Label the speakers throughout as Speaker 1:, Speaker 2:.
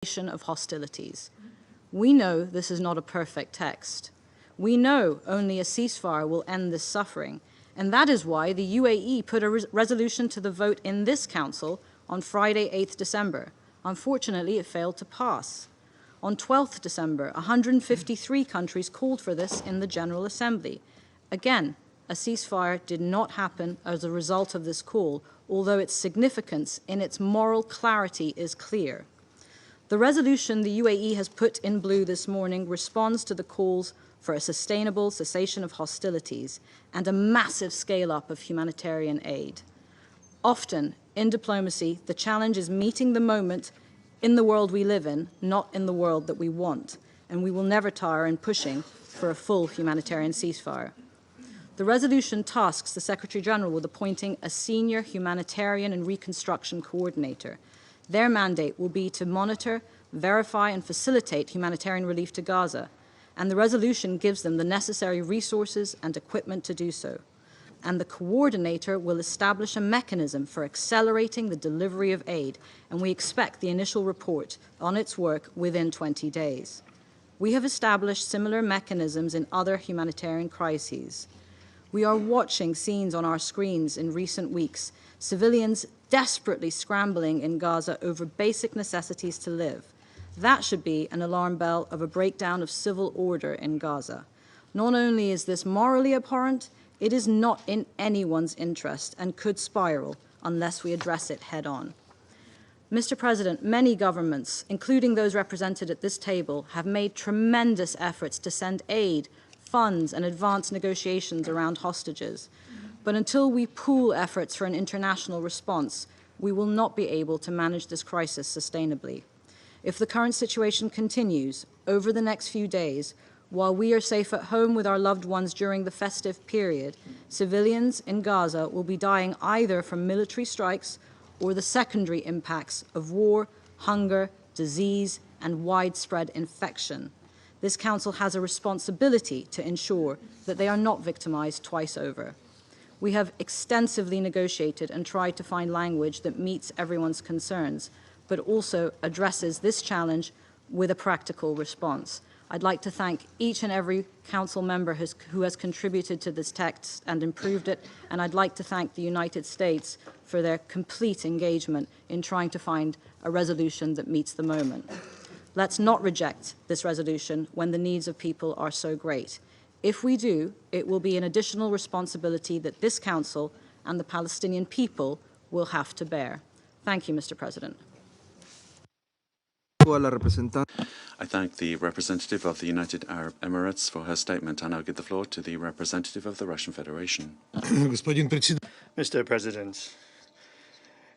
Speaker 1: of hostilities. We know this is not a perfect text. We know only a ceasefire will end this suffering, and that is why the UAE put a resolution to the vote in this Council on Friday, 8th December. Unfortunately, it failed to pass. On 12th December, 153 countries called for this in the General Assembly. Again, a ceasefire did not happen as a result of this call, although its significance in its moral clarity is clear. The resolution the UAE has put in blue this morning responds to the calls for a sustainable cessation of hostilities and a massive scale-up of humanitarian aid. Often, in diplomacy, the challenge is meeting the moment in the world we live in, not in the world that we want, and we will never tire in pushing for a full humanitarian ceasefire. The resolution tasks the Secretary-General with appointing a senior humanitarian and reconstruction coordinator. Their mandate will be to monitor, verify, and facilitate humanitarian relief to Gaza, and the resolution gives them the necessary resources and equipment to do so. And the coordinator will establish a mechanism for accelerating the delivery of aid, and we expect the initial report on its work within 20 days. We have established similar mechanisms in other humanitarian crises. We are watching scenes on our screens in recent weeks, civilians desperately scrambling in Gaza over basic necessities to live. That should be an alarm bell of a breakdown of civil order in Gaza. Not only is this morally abhorrent, it is not in anyone's interest and could spiral unless we address it head on. Mr. President, many governments, including those represented at this table, have made tremendous efforts to send aid, funds, and advance negotiations around hostages. But until we pool efforts for an international response, we will not be able to manage this crisis sustainably. If the current situation continues over the next few days, while we are safe at home with our loved ones during the festive period, civilians in Gaza will be dying either from military strikes or the secondary impacts of war, hunger, disease, and widespread infection. This Council has a responsibility to ensure that they are not victimized twice over. We have extensively negotiated and tried to find language that meets everyone's concerns, but also addresses this challenge with a practical response. I'd like to thank each and every Council member who has contributed to this text and improved it, and I'd like to thank the United States for their complete engagement in trying to find a resolution that meets the moment. Let's not reject this resolution when the needs of people are so great. If we do, it will be an additional responsibility that this Council and the Palestinian people will have to bear. Thank you, Mr. President.
Speaker 2: I thank the representative of the United Arab Emirates for her statement. I now give the floor to the representative of the Russian Federation.
Speaker 3: Mr. President,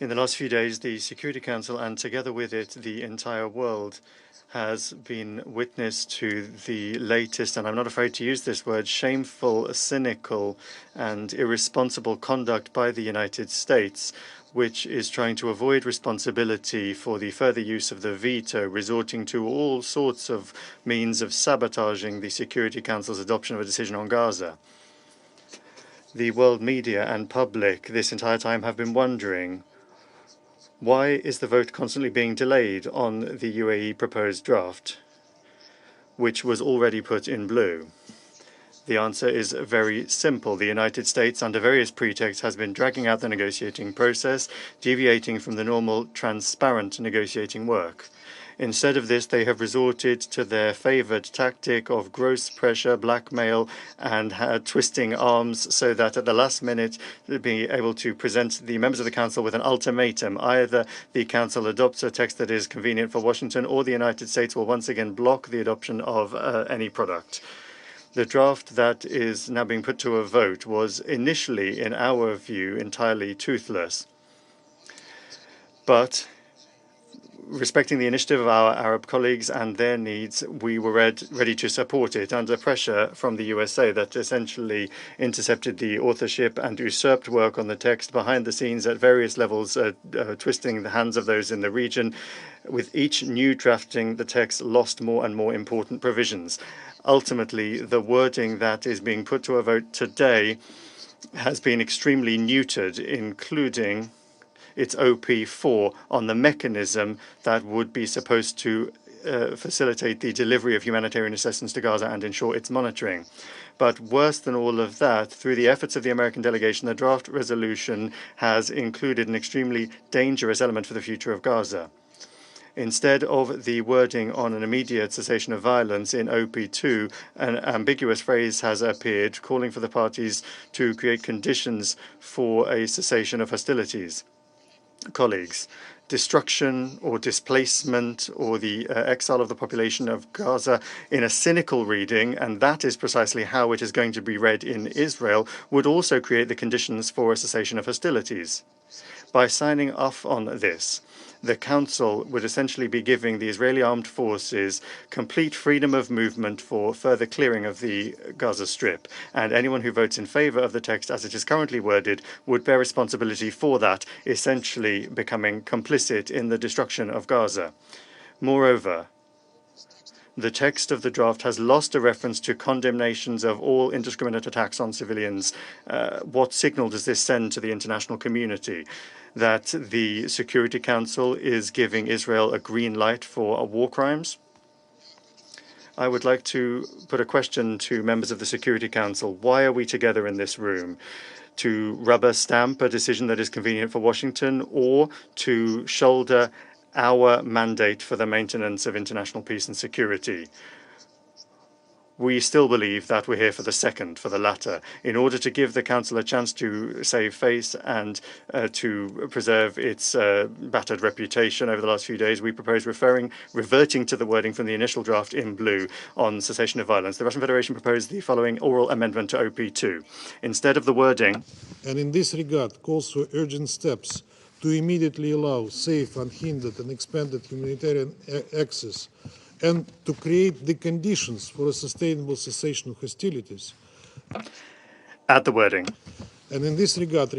Speaker 3: in the last few days, the Security Council, and together with it, the entire world, has been witness to the latest, and I'm not afraid to use this word, shameful, cynical, and irresponsible conduct by the United States, which is trying to avoid responsibility for the further use of the veto, resorting to all sorts of means of sabotaging the Security Council's adoption of a decision on Gaza. The world media and public this entire time have been wondering, why is the vote constantly being delayed on the UAE proposed draft, which was already put in blue? The answer is very simple. The United States, under various pretexts, has been dragging out the negotiating process, deviating from the normal, transparent negotiating work. Instead of this, they have resorted to their favored tactic of gross pressure, blackmail, and twisting arms so that at the last minute they'll be able to present the members of the Council with an ultimatum. Either the Council adopts a text that is convenient for Washington, or the United States will once again block the adoption of any product. The draft that is now being put to a vote was initially, in our view, entirely toothless. But respecting the initiative of our Arab colleagues and their needs, we were ready to support it under pressure from the USA that essentially intercepted the authorship and usurped work on the text behind the scenes at various levels, twisting the hands of those in the region. With each new drafting, the text lost more and more important provisions. Ultimately, the wording that is being put to a vote today has been extremely neutered, including It's OP4 on the mechanism that would be supposed to facilitate the delivery of humanitarian assistance to Gaza and ensure its monitoring. But worse than all of that, through the efforts of the American delegation, the draft resolution has included an extremely dangerous element for the future of Gaza. Instead of the wording on an immediate cessation of violence in OP2, an ambiguous phrase has appeared calling for the parties to create conditions for a cessation of hostilities. Colleagues, destruction or displacement or the exile of the population of Gaza in a cynical reading, and that is precisely how it is going to be read in Israel, would also create the conditions for a cessation of hostilities. By signing off on this, the Council would essentially be giving the Israeli armed forces complete freedom of movement for further clearing of the Gaza Strip, and anyone who votes in favor of the text as it is currently worded would bear responsibility for that, essentially becoming complicit in the destruction of Gaza. Moreover, the text of the draft has lost a reference to condemnations of all indiscriminate attacks on civilians. What signal does this send to the international community? That the Security Council is giving Israel a green light for war crimes? I would like to put a question to members of the Security Council. Why are we together in this room? To rubber stamp a decision that is convenient for Washington, or to shoulder our mandate for the maintenance of international peace and security? We still believe that we're here for the second, for the latter, in order to give the Council a chance to save face and to preserve its battered reputation over the last few days. We propose reverting to the wording from the initial draft in blue on cessation of violence. The Russian Federation proposed the following oral amendment to OP2. Instead of the wording,
Speaker 4: and in this regard calls for urgent steps to immediately allow safe, unhindered and expanded humanitarian access and to create the conditions for a sustainable cessation of hostilities.
Speaker 3: Add the wording.
Speaker 4: And in this regard,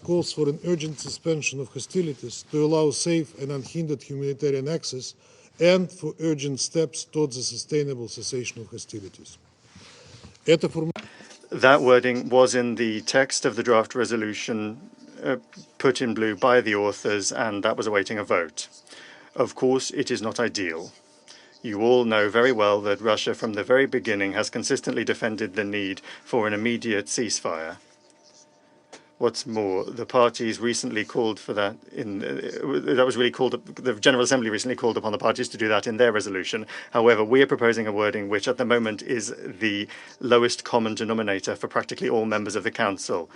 Speaker 4: calls for an urgent suspension of hostilities to allow safe and unhindered humanitarian access and for urgent steps towards a sustainable cessation of hostilities.
Speaker 3: That wording was in the text of the draft resolution put in blue by the authors, and that was awaiting a vote. Of course, it is not ideal. You all know very well that Russia from the very beginning has consistently defended the need for an immediate ceasefire. What's more, the parties recently called for that the General Assembly recently called upon the parties to do that in their resolution. However, we are proposing a wording which at the moment is the lowest common denominator for practically all members of the Council.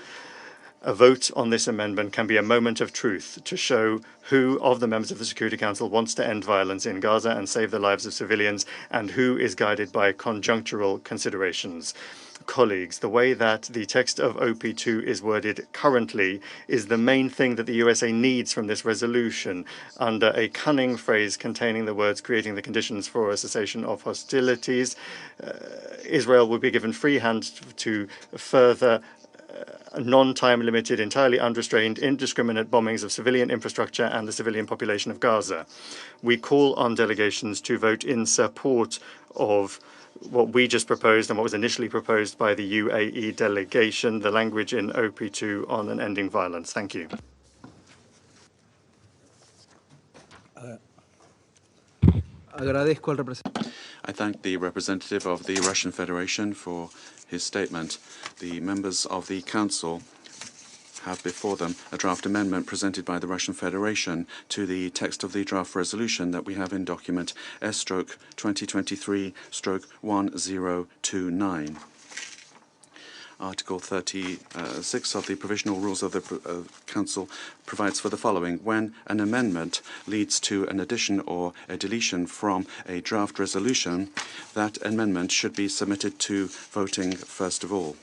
Speaker 3: A vote on this amendment can be a moment of truth to show who of the members of the Security Council wants to end violence in Gaza and save the lives of civilians, and who is guided by conjunctural considerations. Colleagues, the way that the text of OP2 is worded currently is the main thing that the USA needs from this resolution. Under a cunning phrase containing the words creating the conditions for a cessation of hostilities, Israel would be given free hand to further non-time limited, entirely unrestrained, indiscriminate bombings of civilian infrastructure and the civilian population of Gaza. We call on delegations to vote in support of what we just proposed and what was initially proposed by the UAE delegation, the language in OP2 on an ending violence. Thank you.
Speaker 2: I thank the representative of the Russian Federation for his statement. The members of the Council have before them a draft amendment presented by the Russian Federation to the text of the draft resolution that we have in document S/2023/1029. Article 36 of the Provisional Rules of the Council provides for the following. When an amendment leads to an addition or a deletion from a draft resolution, that amendment should be submitted to voting first of all.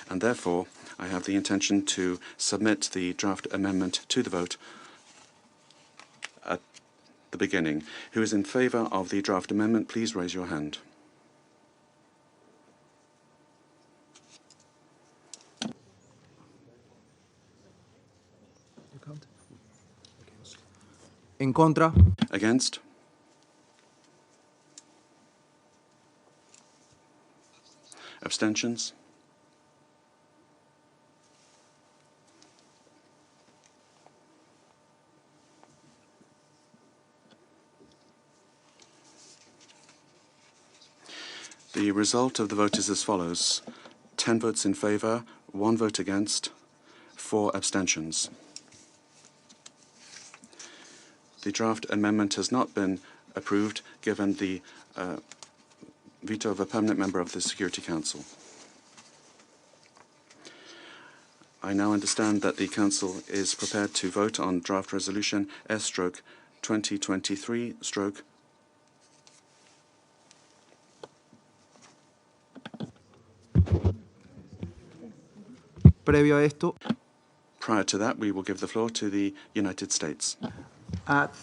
Speaker 2: And therefore, I have the intention to submit the draft amendment to the vote at the beginning. Who is in favor of the draft amendment, please raise your hand.
Speaker 5: En contra.
Speaker 2: Against? Abstentions? The result of the vote is as follows: 10 votes in favour, 1 vote against, 4 abstentions. The draft amendment has not been approved given the veto of a permanent member of the Security Council. I now understand that the Council is prepared to vote on draft resolution S/2023/.
Speaker 5: Previo a esto,
Speaker 2: Prior to that, we will give the floor to the United States.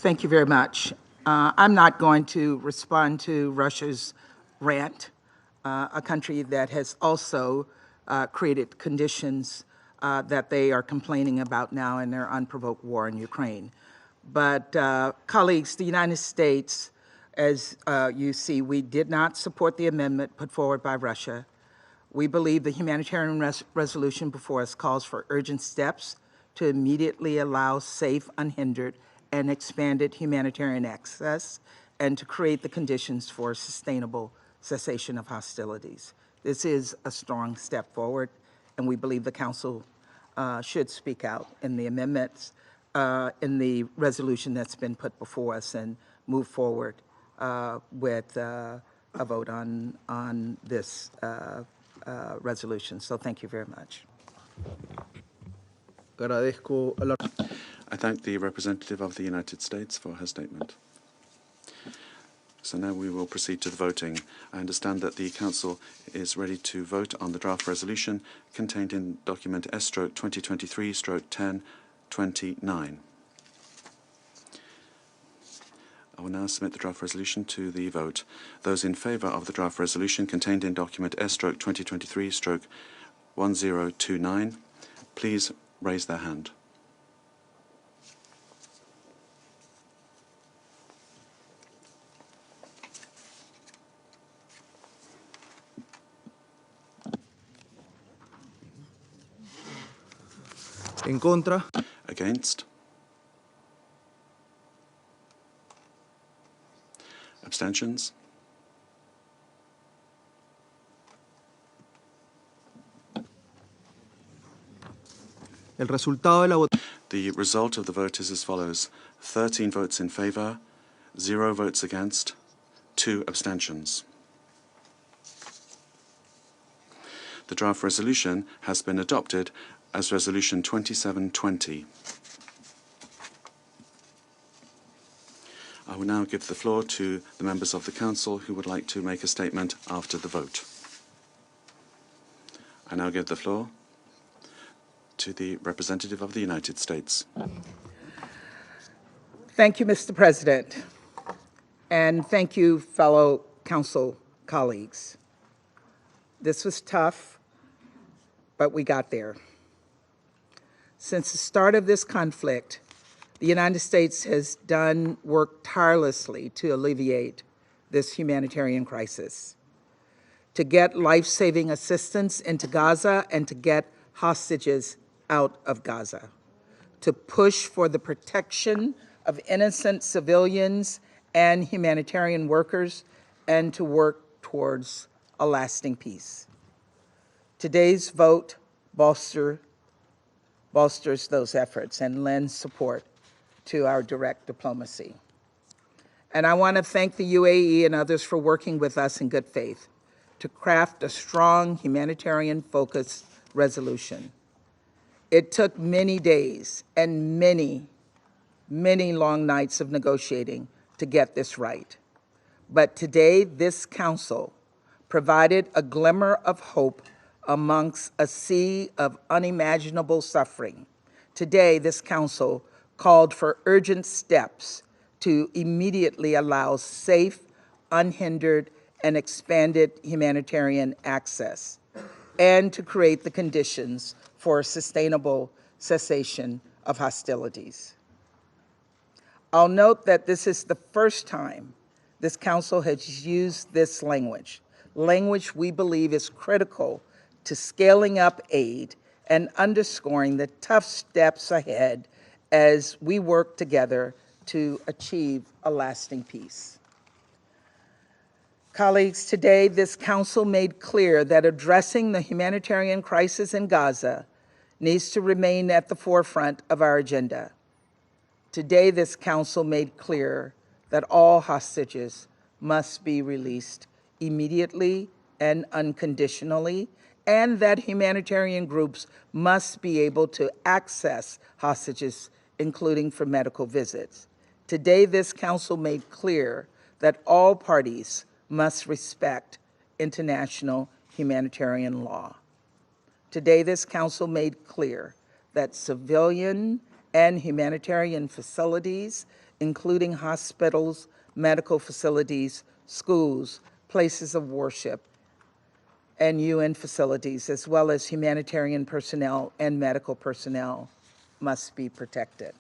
Speaker 6: Thank you very much. I'm not going to respond to Russia's rant, a country that has also created conditions that they are complaining about now in their unprovoked war in Ukraine. But colleagues, the United States, as you see, we did not support the amendment put forward by Russia. We believe the humanitarian resolution before us calls for urgent steps to immediately allow safe, unhindered, and expanded humanitarian access and to create the conditions for sustainable cessation of hostilities. This is a strong step forward, and we believe the Council should speak out in the amendments, in the resolution that's been put before us, and move forward with a vote on this resolution. So thank you very much.
Speaker 5: agradezco a la...
Speaker 2: I thank the representative of the United States for her statement. So now we will proceed to the voting. I understand that the Council is ready to vote on the draft resolution contained in document S/2023/1029. I will now submit the draft resolution to the vote. Those in favour of the draft resolution contained in document S/2023/1029, please raise their hand.
Speaker 5: En contra,
Speaker 2: Against? Abstentions?
Speaker 5: el resultado de la votación
Speaker 2: The result of the vote is as follows: 13 votes in favour, 0 votes against, 2 abstentions. The draft resolution has been adopted as Resolution 2720. I will now give the floor to the members of the Council who would like to make a statement after the vote. I now give the floor to the representative of the United States.
Speaker 6: Thank you, Mr. President, and thank you, fellow Council colleagues. This was tough, but we got there. Since the start of this conflict, the United States has worked tirelessly to alleviate this humanitarian crisis, to get life-saving assistance into Gaza and to get hostages out of Gaza, to push for the protection of innocent civilians and humanitarian workers, and to work towards a lasting peace. Today's vote bolsters those efforts and lends support to our direct diplomacy. And I want to thank the UAE and others for working with us in good faith to craft a strong humanitarian-focused resolution. It took many days and many long nights of negotiating to get this right. But today, this Council provided a glimmer of hope amongst a sea of unimaginable suffering. Today, this Council called for urgent steps to immediately allow safe, unhindered, and expanded humanitarian access, and to create the conditions for a sustainable cessation of hostilities. I'll note that this is the first time this Council has used this language we believe is critical to scaling up aid and underscoring the tough steps ahead as we work together to achieve a lasting peace. Colleagues, today this Council made clear that addressing the humanitarian crisis in Gaza needs to remain at the forefront of our agenda. Today this Council made clear that all hostages must be released immediately and unconditionally, and that humanitarian groups must be able to access hostages, including for medical visits. Today this Council made clear that all parties must respect international humanitarian law. Today, this Council made clear that civilian and humanitarian facilities, including hospitals, medical facilities, schools, places of worship, and UN facilities, as well as humanitarian personnel and medical personnel, must be protected.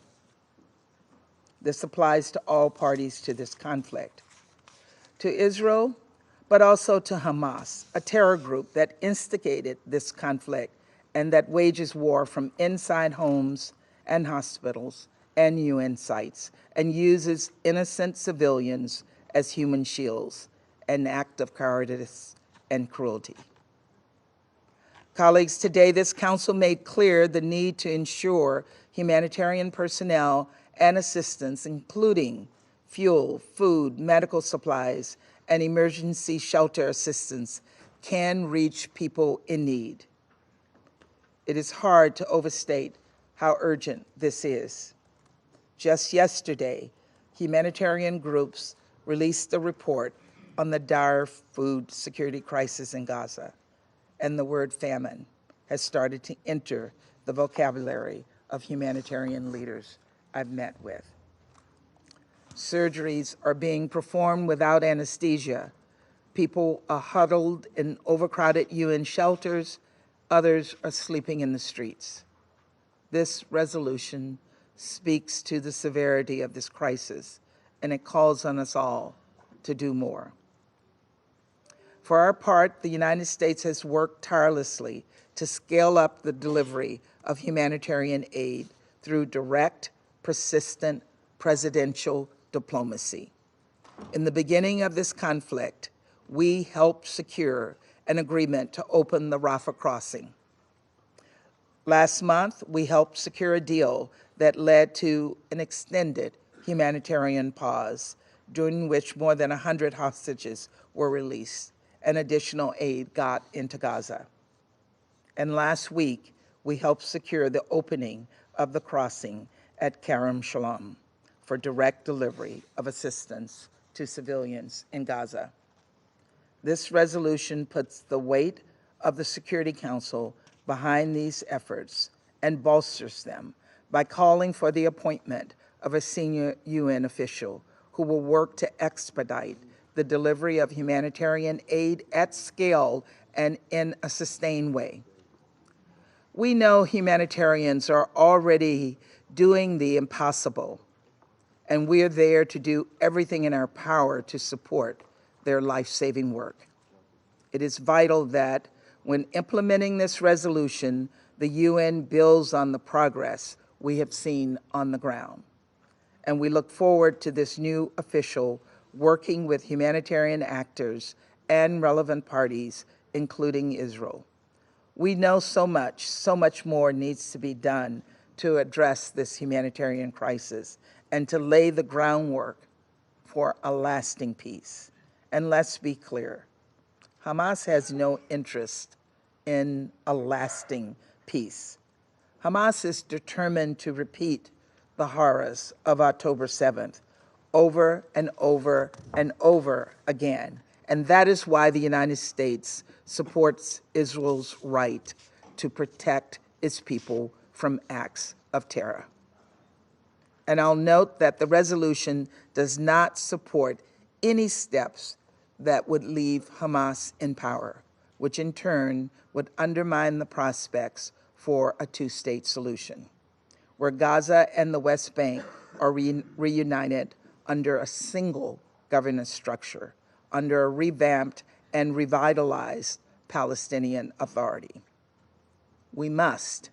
Speaker 6: This applies to all parties to this conflict. To Israel, but also to Hamas, a terror group that instigated this conflict and that wages war from inside homes and hospitals and UN sites and uses innocent civilians as human shields, an act of cowardice and cruelty. Colleagues, today this Council made clear the need to ensure humanitarian personnel and assistance, including fuel, food, medical supplies, and emergency shelter assistance, can reach people in need. It is hard to overstate how urgent this is. Just yesterday, humanitarian groups released a report on the dire food security crisis in Gaza, and the word famine has started to enter the vocabulary of humanitarian leaders I've met with. Surgeries are being performed without anesthesia. People are huddled in overcrowded UN shelters. Others are sleeping in the streets. This resolution speaks to the severity of this crisis, and it calls on us all to do more. For our part, the United States has worked tirelessly to scale up the delivery of humanitarian aid through direct, persistent, presidential diplomacy. In the beginning of this conflict, we helped secure an agreement to open the Rafah crossing. Last month, we helped secure a deal that led to an extended humanitarian pause, during which more than 100 hostages were released and additional aid got into Gaza. And last week, we helped secure the opening of the crossing at Kerem Shalom for direct delivery of assistance to civilians in Gaza. This resolution puts the weight of the Security Council behind these efforts and bolsters them by calling for the appointment of a senior UN official who will work to expedite the delivery of humanitarian aid at scale and in a sustained way. We know humanitarians are already doing the impossible, and we are there to do everything in our power to support their life-saving work. It is vital that when implementing this resolution, the UN builds on the progress we have seen on the ground. And we look forward to this new official working with humanitarian actors and relevant parties, including Israel. We know so much more needs to be done to address this humanitarian crisis and to lay the groundwork for a lasting peace. And let's be clear, Hamas has no interest in a lasting peace. Hamas is determined to repeat the horrors of October 7th over and over and over again. And that is why the United States supports Israel's right to protect its people from acts of terror. And I'll note that the resolution does not support any steps that would leave Hamas in power, which in turn would undermine the prospects for a two-state solution, where Gaza and the West Bank are reunited under a single governance structure, under a revamped and revitalized Palestinian Authority. We must,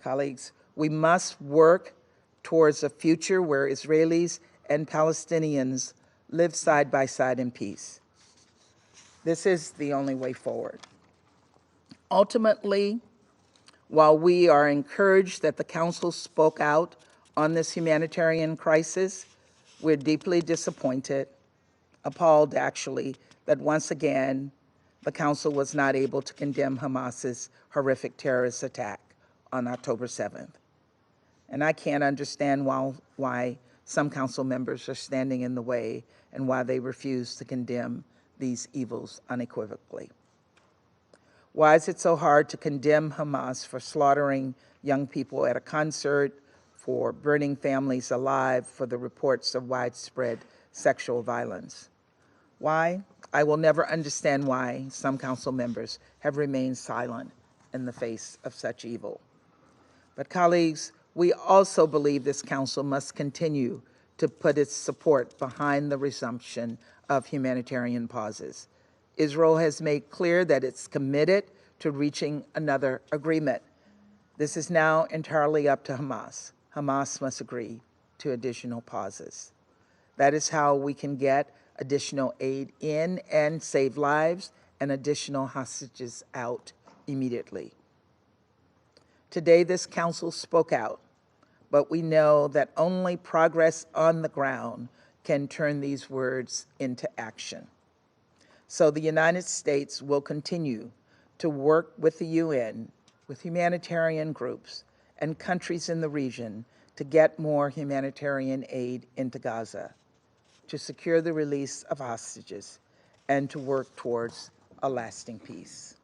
Speaker 6: colleagues, we must work towards a future where Israelis and Palestinians live side by side in peace. This is the only way forward. Ultimately, while we are encouraged that the Council spoke out on this humanitarian crisis, we're deeply disappointed, appalled actually, that once again, the Council was not able to condemn Hamas's horrific terrorist attack on October 7th. And I can't understand why some Council members are standing in the way and why they refuse to condemn these evils unequivocally. Why is it so hard to condemn Hamas for slaughtering young people at a concert, for burning families alive, for the reports of widespread sexual violence? Why? I will never understand why some Council members have remained silent in the face of such evil. But colleagues, we also believe this Council must continue to put its support behind the resumption of humanitarian pauses. Israel has made clear that it's committed to reaching another agreement. This is now entirely up to Hamas. Hamas must agree to additional pauses. That is how we can get additional aid in and save lives and additional hostages out immediately. Today, this Council spoke out, but we know that only progress on the ground can turn these words into action. So the United States will continue to work with the UN, with humanitarian groups, and countries in the region to get more humanitarian aid into Gaza, to secure the release of hostages, and to work towards a lasting peace.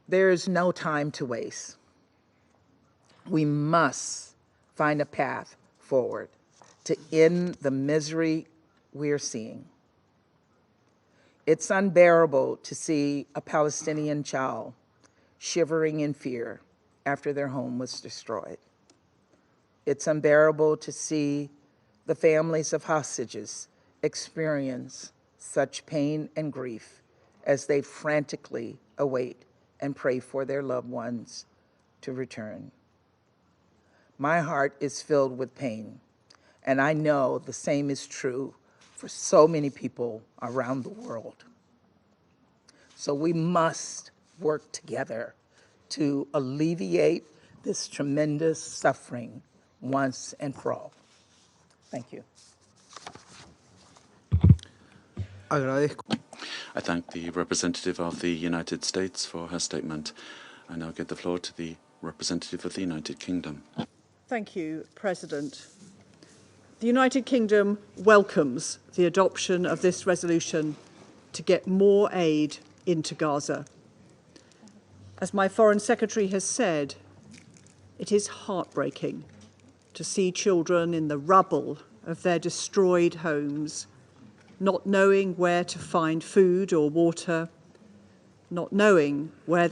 Speaker 6: There is no time to waste. We must find a path forward to end the misery we're seeing. It's unbearable to see a Palestinian child shivering in fear after their home was destroyed. It's unbearable to see the families of hostages experience such pain and grief as they frantically await and pray for their loved ones to return. My heart is filled with pain, and I know the same is true for so many people around the world. So we must work together to alleviate this tremendous suffering once and for all. Thank you.
Speaker 5: Agradezco.
Speaker 2: I thank the representative of the United States for her statement. I now give the floor to the representative of the United Kingdom.
Speaker 7: Thank you, President. The United Kingdom welcomes the adoption of this resolution to get more aid into Gaza. As my Foreign Secretary has said, it is heartbreaking to see children in the rubble of their destroyed homes, not knowing where to find food or water, not knowing where their